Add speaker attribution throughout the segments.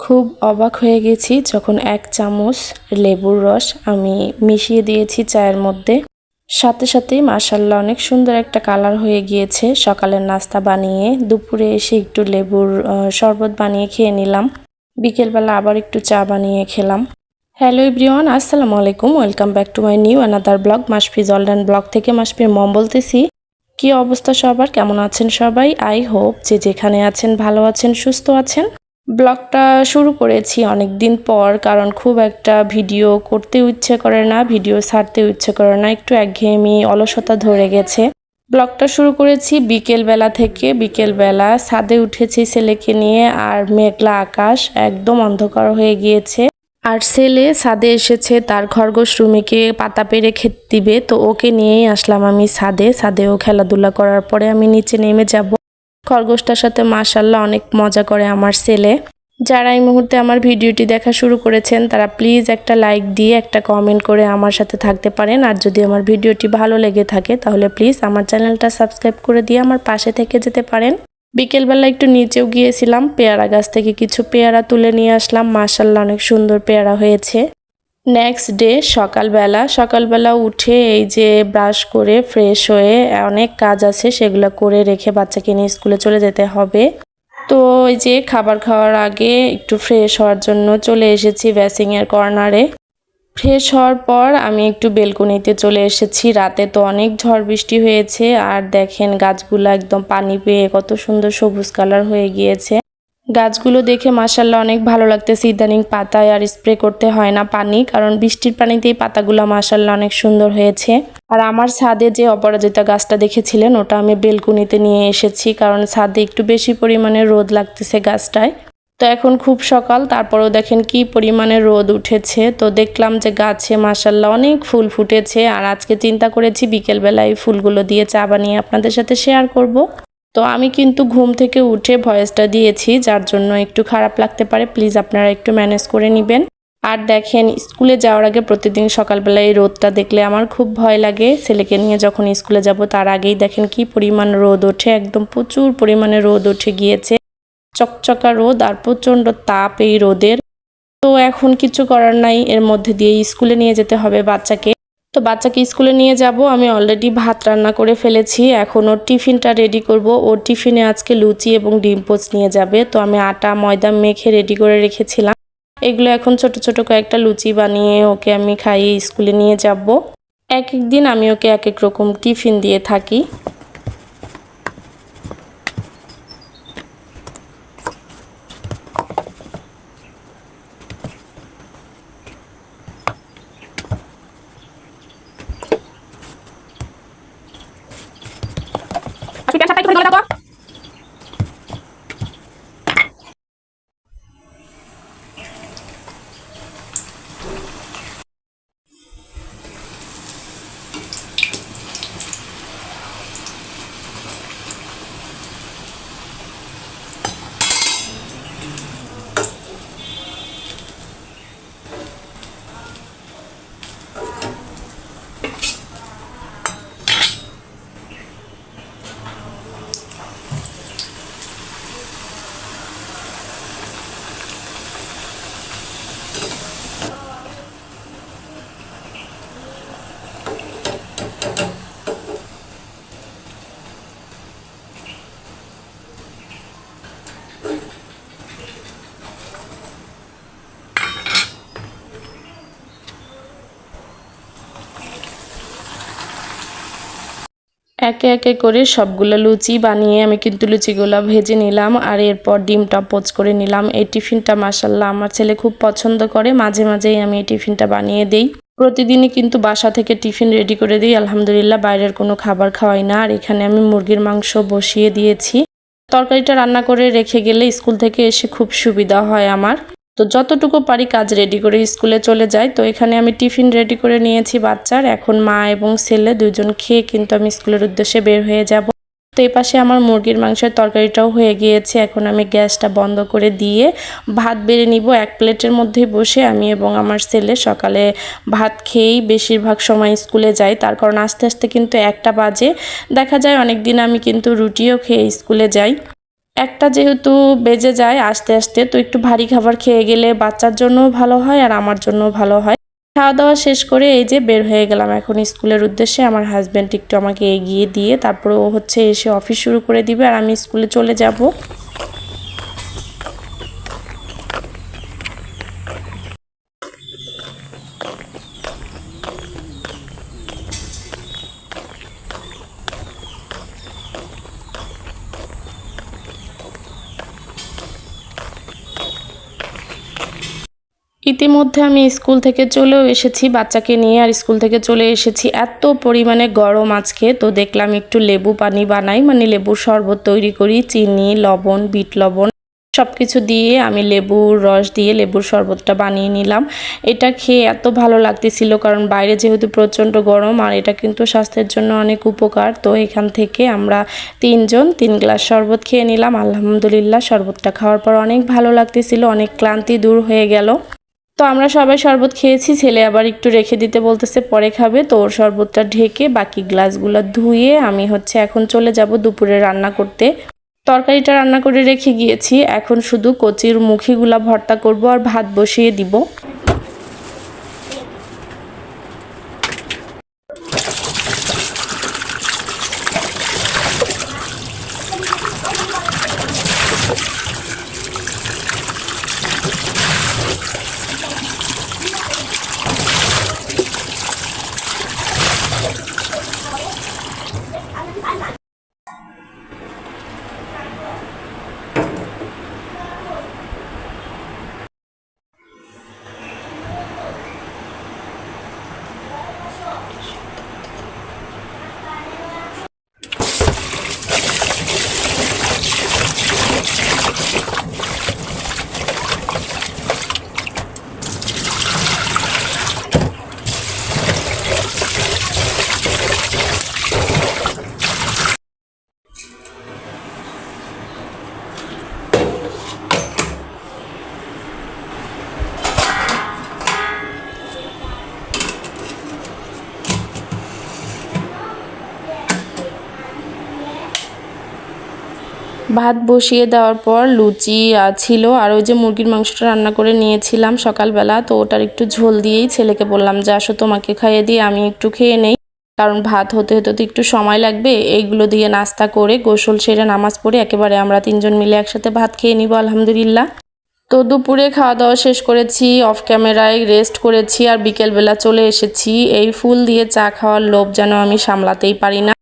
Speaker 1: খুব অবাক হয়ে গেছি যখন ১ চামচ লেবুর রস আমি মিশিয়ে দিয়েছি চায়ের মধ্যে। সাথে সাথেই মাশাআল্লাহ অনেক সুন্দর একটা কালার হয়ে গিয়েছে। সকালের নাস্তা বানিয়ে দুপুরে এসে একটু লেবুর শরবত বানিয়ে খেয়ে নিলাম। বিকেলবেলা আবার একটু চা বানিয়ে খেলাম। হ্যালো এভরিওয়ান, আসসালামু আলাইকুম। Welcome back to my new another blog. Mashfiz online blog থেকে মাশফির মম বলতেছি। কি অবস্থা সবার, কেমন আছেন সবাই? আই হোপ যে যেখানে আছেন ভালো আছেন, সুস্থ আছেন। ব্লগটা শুরু করেছি অনেক দিন পর, কারণ খুব একটা ভিডিও করতেও ইচ্ছে করে না, ভিডিও ছাড়তেও ইচ্ছে করে না, একটু একঘেয়েমি অলসতা ধরে গেছে। ব্লগটা শুরু করেছি বিকেলবেলা থেকে। বিকেলবেলা ছাদে উঠেছি ছেলেকে নিয়ে, আর মেঘলা আকাশ, একদম অন্ধকার হয়ে গিয়েছে। আর ছেলে ছাদে এসেছে তার খরগোশ রুমিকে পাতা পেড়ে খেতে দিবে, তো ওকে নিয়েই আসলাম আমি ছাদেও খেলাধুলা করার পরে আমি নিচে নেমে যাব। খরগোশটার সাথে মাশাআল্লাহ অনেক মজা করে আমার ছেলে। যারা এই মুহূর্তে আমার ভিডিওটি দেখা শুরু করেছেন তারা প্লিজ একটা লাইক দিয়ে একটা কমেন্ট করে আমার সাথে থাকতে পারেন। আর যদি আমার ভিডিওটি ভালো লেগে থাকে তাহলে প্লিজ আমার চ্যানেলটা সাবস্ক্রাইব করে দিয়ে আমার পাশে থেকে যেতে পারেন। বিকেলবেলা একটু নিচেও গিয়েছিলাম, পেয়ারা গাছ থেকে কিছু পেয়ারা তুলে নিয়ে আসলাম। মাশাআল্লাহ অনেক সুন্দর পেয়ারা হয়েছে। নেক্সট ডে সকালবেলা উঠে এই যে ব্রাশ করে ফ্রেশ হয়ে অনেক কাজ আছে সেগুলো করে রেখে বাচ্চাকে নিয়ে স্কুলে চলে যেতে হবে। তো এই যে খাবার খাওয়ার আগে একটু ফ্রেশ হওয়ার জন্য চলে এসেছি বেসিংয়ের কর্নারে। ফ্রেশ হওয়ার পর আমি একটু বেলকনিতে চলে এসেছি। রাতে তো অনেক ঝড় বৃষ্টি হয়েছে, আর দেখেন গাছগুলো একদম পানি পেয়ে কত সুন্দর সবুজ কালার হয়ে গিয়েছে। গাছগুলো দেখে মাশাআল্লাহ অনেক ভালো লাগতেছে। ইদানিং পাতায় আর স্প্রে করতে হয় না পানি, কারণ বৃষ্টির পানিতেই পাতাগুলো মাশাআল্লাহ অনেক সুন্দর হয়েছে। আর আমার ছাদে যে অপরাজিতা গাছটা দেখেছিলেন ওটা আমি বেলকনিতে নিয়ে এসেছি, কারণ ছাদে একটু বেশি পরিমাণে রোদ লাগতেছে গাছটায়। তো এখন খুব সকাল, তারপরেও দেখেন কি পরিমাণে রোদ উঠেছে। তো দেখলাম যে গাছে মাশাআল্লাহ অনেক ফুল ফুটেছে, আর আজকে চিন্তা করেছি বিকেলবেলায় ফুলগুলো দিয়ে চা বানিয়ে আপনাদের সাথে শেয়ার করব। তো আমি কিন্তু ঘুম থেকে উঠে ভয়েসটা দিয়েছি, যার জন্য একটু খারাপ লাগতে পারে, প্লিজ আপনারা একটু ম্যানেজ করে নেবেন। আর দেখেন স্কুলে যাওয়ার আগে প্রতিদিন সকালবেলায় এই রোদটা দেখলে আমার খুব ভয় লাগে। ছেলেকে নিয়ে যখন স্কুলে যাব তার আগেই দেখেন কি পরিমাণ রোদ ওঠে, একদম প্রচুর পরিমাণে রোদ উঠে গিয়েছে। চকচকা রোদ আর প্রচণ্ড তাপ এই রোদের। তো এখন কিছু করার নাই, এর মধ্যে দিয়ে স্কুলে নিয়ে যেতে হবে বাচ্চাকে। তো বাচ্চাকে স্কুলে নিয়ে যাব। আমি অলরেডি ভাত রান্না করে ফেলেছি, এখন ওর টিফিনটা রেডি করব। ওর টিফিনে আজকে লুচি এবং ডিম পোচ নিয়ে যাবে। তো আমি আটা ময়দা মেখে রেডি করে রেখেছিলাম, এগুলো এখন ছোট ছোট কয়েকটা লুচি বানিয়ে ওকে আমি খাইয়ে স্কুলে নিয়ে যাব। এক এক দিন আমি ওকে এক এক রকম টিফিন দিয়ে থাকি। একে একে করে সবগুলো লুচি বানিয়ে আমি কিন্তু লুচিগুলো ভেজে নিলাম, আর এরপর ডিমটা পোচ করে নিলাম। এই টিফিনটা মাশাআল্লাহ আমার ছেলে খুব পছন্দ করে, মাঝে মাঝেই আমি এই টিফিনটা বানিয়ে দেই। প্রতিদিনই কিন্তু বাসা থেকে টিফিন রেডি করে দিই, আলহামদুলিল্লাহ বাইরের কোনো খাবার খাওয়াই না। আর এখানে আমি মুরগির মাংস বসিয়ে দিয়েছি। তরকারিটা রান্না করে রেখে গেলে স্কুল থেকে এসে খুব সুবিধা হয় আমার। তো যতটুকু পারি কাজ রেডি করে স্কুলে চলে যাই। তো এখানে আমি টিফিন রেডি করে নিয়েছি বাচ্চার, এখন মা এবং ছেলে দুজন খেয়ে কিন্তু আমি স্কুলের উদ্দেশ্যে বের হয়ে যাব। তো এই পাশে আমার মুরগির মাংসের তরকারিটাও হয়ে গিয়েছে, এখন আমি গ্যাসটা বন্ধ করে দিয়ে ভাত বেড়ে নিব। এক প্লেটের মধ্যেই বসে আমি এবং আমার ছেলে সকালে ভাত খেয়েই বেশিরভাগ সময় স্কুলে যাই, তার কারণ আস্তে আস্তে কিন্তু 1টা বাজে। দেখা যায় অনেক দিন আমি কিন্তু রুটিও খেয়ে স্কুলে যাই। একটা যেহেতু বেজে যায় আস্তে আস্তে, তো একটু ভারী খাবার খেয়ে গেলে বাচ্চার জন্যও ভালো হয় আর আমার জন্যও ভালো হয়। খাওয়া দাওয়া শেষ করে এই যে বের হয়ে গেলাম এখন স্কুলের উদ্দেশ্যে। আমার হাজব্যান্ড একটু আমাকে এগিয়ে দিয়ে তারপরে ও হচ্ছে এসে অফিস শুরু করে দিবে আর আমি স্কুলে চলে যাব। ইতিমধ্যে আমি স্কুল থেকে চলেও এসেছি বাচ্চাকে নিয়ে, আর স্কুল থেকে চলে এসেছি। এত পরিমাণে গরম আজকে, তো দেখলাম একটু লেবু পানি বানাই, মানে লেবুর শরবত তৈরি করি। চিনি, লবণ, বিট লবণ সব কিছু দিয়ে আমি লেবুর রস দিয়ে লেবুর শরবতটা বানিয়ে নিলাম। এটা খেয়ে এত ভালো লাগতেছিল, কারণ বাইরে যেহেতু প্রচণ্ড গরম, আর এটা কিন্তু স্বাস্থ্যের জন্য অনেক উপকার। তো এখান থেকে আমরা 3 গ্লাস শরবত খেয়ে নিলাম। আলহামদুলিল্লাহ, শরবতটা খাওয়ার পর অনেক ভালো লাগতেছিল, অনেক ক্লান্তি দূর হয়ে গেল। তো আমরা সবাই শরবত খেয়েছি, ছেলে আবার একটু রেখে দিতে বলতেছে, পরে খাবে। তো ওর শরবতটা ঢেকে বাকি গ্লাসগুলো ধুয়ে আমি হচ্ছে এখন চলে যাব দুপুরে রান্না করতে। তরকারিটা রান্না করে রেখে গিয়েছি, এখন শুধু কচির মুখিগুলা ভর্তা করব আর ভাত বসিয়ে দিব। ভাত বসিয়ে দেওয়ার পর লুচি ছিল, আর ওই যে মুরগির মাংসটা রান্না করে নিয়েছিলাম সকালবেলা, তো ওটার একটু ঝোল দিয়েই ছেলেকে বললাম যে আসো তোমাকে খাইয়ে দিয়ে আমি একটু খেয়ে নেই, কারণ ভাত হতে হতে তো একটু সময় লাগবে। এইগুলো দিয়ে নাস্তা করে গোসল সেরে নামাজ পড়ে একেবারে আমরা 3জন মিলে একসাথে ভাত খেয়ে নিব আলহামদুলিল্লাহ। তো দুপুরে খাওয়া দাওয়া শেষ করেছি, অফ ক্যামেরায় রেস্ট করেছি, আর বিকেলবেলা চলে এসেছি। এই ফুল দিয়ে চা খাওয়ার লোভ যেন আমি সামলাতেই পারি না।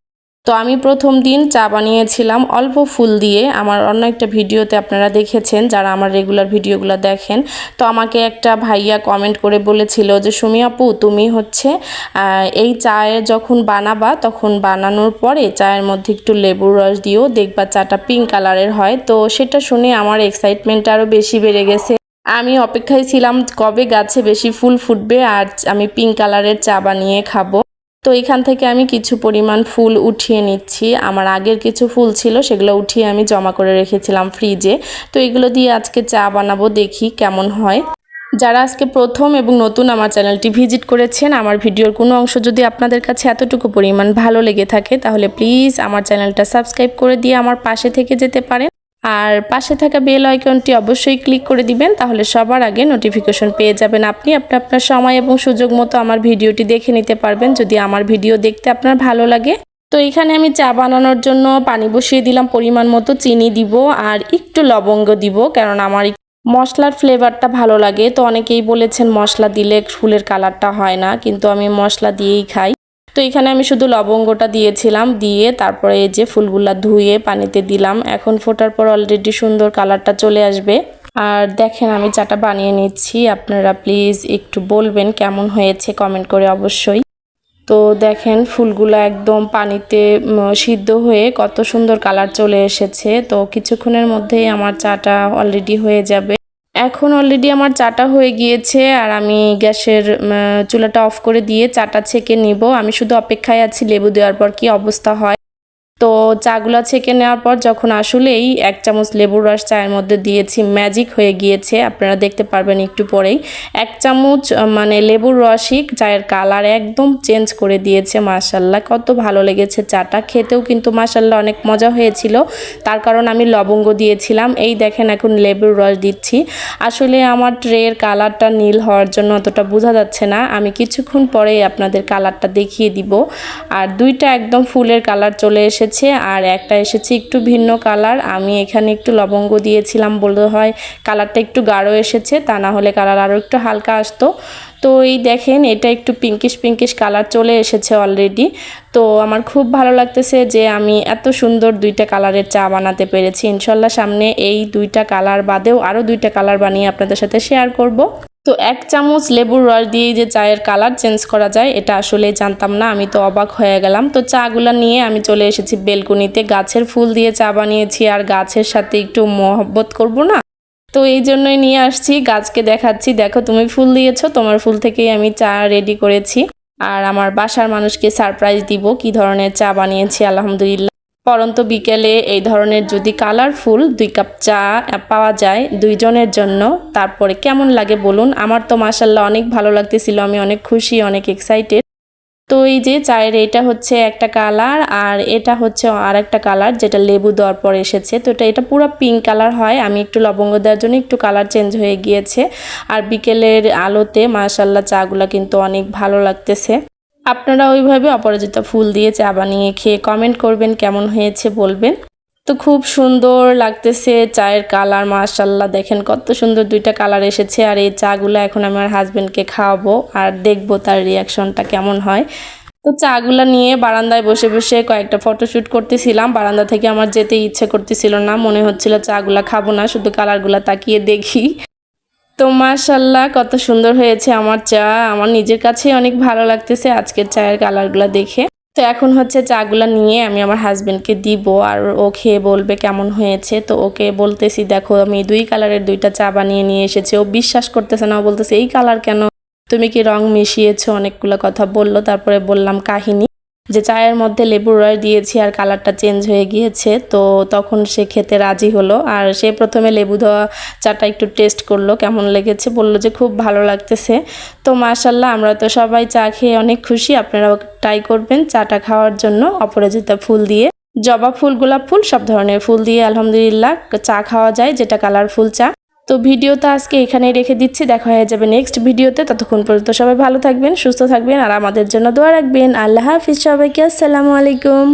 Speaker 1: তো আমি প্রথম দিন চা বানিয়েছিলাম অল্প ফুল দিয়ে। আমার অন্য একটা ভিডিওতে আপনারা দেখেছেন, যারা আমার রেগুলার ভিডিওগুলো দেখেন। তো আমাকে একটা ভাইয়া কমেন্ট করে বলেছিল যে সুমি আপু, তুমি হচ্ছে এই চায়ের যখন বানাবা তখন বানানোর পরে চায়ের মধ্যে একটু লেবুর রস দিও, দেখবা চাটা পিঙ্ক কালারের হয়। তো সেটা শুনে আমার এক্সাইটমেন্টটা আরও বেশি বেড়ে গেছে। আমি অপেক্ষায় ছিলাম কবে গাছে বেশি ফুল ফুটবে আর আমি পিঙ্ক কালারের চা বানিয়ে খাবো। তো এখান থেকে আমি কিছু পরিমাণ ফুল উঠিয়ে নিচ্ছি। আমার আগের কিছু ফুল ছিল, সেগুলো উঠিয়ে আমি জমা করে রেখেছিলাম ফ্রিজে। তো এগুলো দিয়ে আজকে চা বানাবো, দেখি কেমন হয়। যারা আজকে প্রথম এবং নতুন আমার চ্যানেলটি ভিজিট করেছেন, আমার ভিডিওর কোনো অংশ যদি আপনাদের কাছে এতটুকু পরিমাণ ভালো লেগে থাকে, তাহলে প্লিজ আমার চ্যানেলটা সাবস্ক্রাইব করে দিয়ে আমার পাশে থেকে যেতে পারেন। আর পাশে থাকা বেল আইকনটি অবশ্যই ক্লিক করে দিবেন, তাহলে সবার আগে নোটিফিকেশন পেয়ে যাবেন। আপনি আপনার সময় এবং সুযোগ মতো আমার ভিডিওটি দেখে নিতে পারবেন, যদি আমার ভিডিও দেখতে আপনার ভালো লাগে। তো এখানে আমি চা বানানোর জন্য পানি বসিয়ে দিলাম, পরিমাণ মতো চিনি দিব আর একটু লবঙ্গ দিব, কারণ আমার মশলার ফ্লেভারটা ভালো লাগে। তো অনেকেই বলেছেন মশলা দিলে ফুলের কালারটা হয় না, কিন্তু আমি মশলা দিয়েই খাই। তো এখানে আমি শুধু লবঙ্গটা দিয়েছিলাম, দিয়ে তারপরে এই যে ফুলগুলা ধুয়ে পানিতে দিলাম। এখন ফোটার পর অলরেডি সুন্দর কালারটা চলে আসবে। আর দেখেন আমি চাটা বানিয়ে নিচ্ছি, আপনারা প্লিজ একটু বলবেন কেমন হয়েছে কমেন্ট করে অবশ্যই। তো দেখেন ফুলগুলা একদম পানিতে সিদ্ধ হয়ে কত সুন্দর কালার চলে এসেছে। তো কিছুক্ষণের মধ্যেই আমার চাটা অলরেডি হয়ে যাবে। এখন অলরেডি আমার চাটা হয়ে গিয়েছে, আর আমি গ্যাসের চুলাটা অফ করে দিয়ে চাটা ছেঁকে নিব। আমি শুধু অপেক্ষায় আছি লেবু দেওয়ার পর কি অবস্থা হয়। তো চাগুলা ছেঁকে নেওয়ার পর যখন আসলেই 1 চামচ লেবুর রস চায়ের মধ্যে দিয়েছি, ম্যাজিক হয়ে গিয়েছে। আপনারা দেখতে পারবেন একটু পরেই 1 চামচ মানে লেবুর রসই চায়ের কালার একদম চেঞ্জ করে দিয়েছে। মাশাআল্লাহ কত ভালো লেগেছে চাটা, খেতেও কিন্তু মাশাআল্লাহ অনেক মজা হয়েছিল। তার কারণ আমি লবঙ্গ দিয়েছিলাম। এই দেখেন এখন লেবুর রস দিচ্ছি। আসলে আমার ট্রের কালারটা নীল হওয়ার জন্য অতটা বোঝা যাচ্ছে না, আমি কিছুক্ষণ পরেই আপনাদের কালারটা দেখিয়ে দিব। আর দুইটা একদম ফুলের কালার চলে এসেছে আর একটা এসেছে একটু ভিন্ন কালার। আমি এখানে একটু লবঙ্গ দিয়েছিলাম বলতে হয় কালারটা একটু গাঢ় এসেছে, তা না হলে কালার আরও একটু হালকা আসতো। তো এই দেখেন এটা একটু পিঙ্কিশ কালার চলে এসেছে অলরেডি। তো আমার খুব ভালো লাগতেছে যে আমি এত সুন্দর দুইটা কালারের চা বানাতে পেরেছি। ইনশাল্লাহ সামনে এই দুইটা কালার বাদেও আরও দুইটা কালার বানিয়ে আপনাদের সাথে শেয়ার করব। তো 1 চামচ লেবুর রস দিয়ে যে চায়ের কালার চেঞ্জ করা যায় এটা আসলে জানতাম না, আমি তো অবাক হয়ে গেলাম। তো চাগুলা নিয়ে আমি চলে এসেছি বেলকনিতে, গাছের ফুল দিয়ে চা বানিয়েছি আর গাছের সাথে একটু মহব্বত করব না, তো এই জন্যই নিয়ে আসছি, গাছকে দেখাচ্ছি দেখো তুমি ফুল দিয়েছো, তোমার ফুল থেকেই আমি চা রেডি করেছি। আর আমার বাসার মানুষকে সারপ্রাইজ দিব কি ধরনের চা বানিয়েছি। আলহামদুলিল্লাহ পরন্ত বিকেলে এই ধরনের যদি কালারফুল 2 কাপ চা পাওয়া যায় দুইজনের জন্য, তারপরে কেমন লাগে বলুন। আমার তো মাশাআল্লাহ অনেক ভালো লাগতেছিল, আমি অনেক খুশি, অনেক এক্সাইটেড। তো এই যে চায়ের এটা হচ্ছে একটা কালার আর এটা হচ্ছে আর একটা কালার যেটা লেবু দেওয়ার পর এসেছে। তো এটা পুরো পিঙ্ক কালার হয়, আমি একটু লবঙ্গ দেওয়ার জন্য একটু কালার চেঞ্জ হয়ে গিয়েছে। আর বিকেলের আলোতে মাশাআল্লাহ চাগুলা কিন্তু অনেক ভালো লাগতেছে। আপনারা ওইভাবে অপরাজিতা ফুল দিয়ে চা বানিয়ে খেয়ে কমেন্ট করবেন কেমন হয়েছে বলবেন। তো খুব সুন্দর লাগতেছে চায়ের কালার, মাশাআল্লাহ দেখেন কত সুন্দর দুইটা কালার এসেছে। আর এই চাগুলো এখন আমি আমার হাজবেন্ডকে খাওয়াবো আর দেখবো তার রিয়াকশনটা কেমন হয়। তো চাগুলা নিয়ে বারান্দায় বসে বসে কয়েকটা ফটোশ্যুট করতেছিলাম। বারান্দা থেকে আমার যেতে ইচ্ছে করতেছিল না, মনে হচ্ছিল চাগুলা খাবো না, শুধু কালারগুলা তাকিয়ে দেখি। তো মাশাআল্লাহ কত সুন্দর হয়েছে আমার চা, আমার নিজের কাছেই অনেক ভালো লাগতেছে আজকের চায়ের কালারগুলো দেখে। তো এখন হচ্ছে চাগুলা নিয়ে আমি আমার হাজবেন্ডকে দিব আর ও খেয়ে বলবে কেমন হয়েছে। তো ওকে বলতেছি দেখো আমি 2 কালারের 2টা চা বানিয়ে নিয়ে এসেছি। ও বিশ্বাস করতেছে না, ও বলতেছে এই কালার কেন, তুমি কি রং মিশিয়েছো, অনেকগুলো কথা বললো। তারপরে বললাম কাহিনী যে চায়ের মধ্যে লেবুর রস দিয়েছি আর কালারটা চেঞ্জ হয়ে গিয়েছে। তো তখন সে খেতে রাজি হলো আর সে প্রথমে লেবু দেওয়া চাটা একটু টেস্ট করলো, কেমন লেগেছে, বলল যে খুব ভালো লাগতেছে। তো মাশাআল্লাহ আমরা তো সবাই চা খেয়ে অনেক খুশি, আপনারাও ট্রাই করবেন চাটা খাওয়ার জন্য। অপরাজিতা ফুল দিয়ে, জবা ফুল, গোলাপ ফুল, সব ধরনের ফুল দিয়ে আলহামদুলিল্লাহ চা খাওয়া যায় যেটা কালারফুল চা। তো ভিডিওটা আজকে এখানেই রেখে দিচ্ছি, দেখা হয়ে যাবে নেক্সট ভিডিওতে। ততক্ষণ পর্যন্ত সবাই ভালো থাকবেন, সুস্থ থাকবেন আর আমাদের জন্য দোয়া রাখবেন। আল্লাহ হাফিজ সবাইকে, আসসালামু আলাইকুম।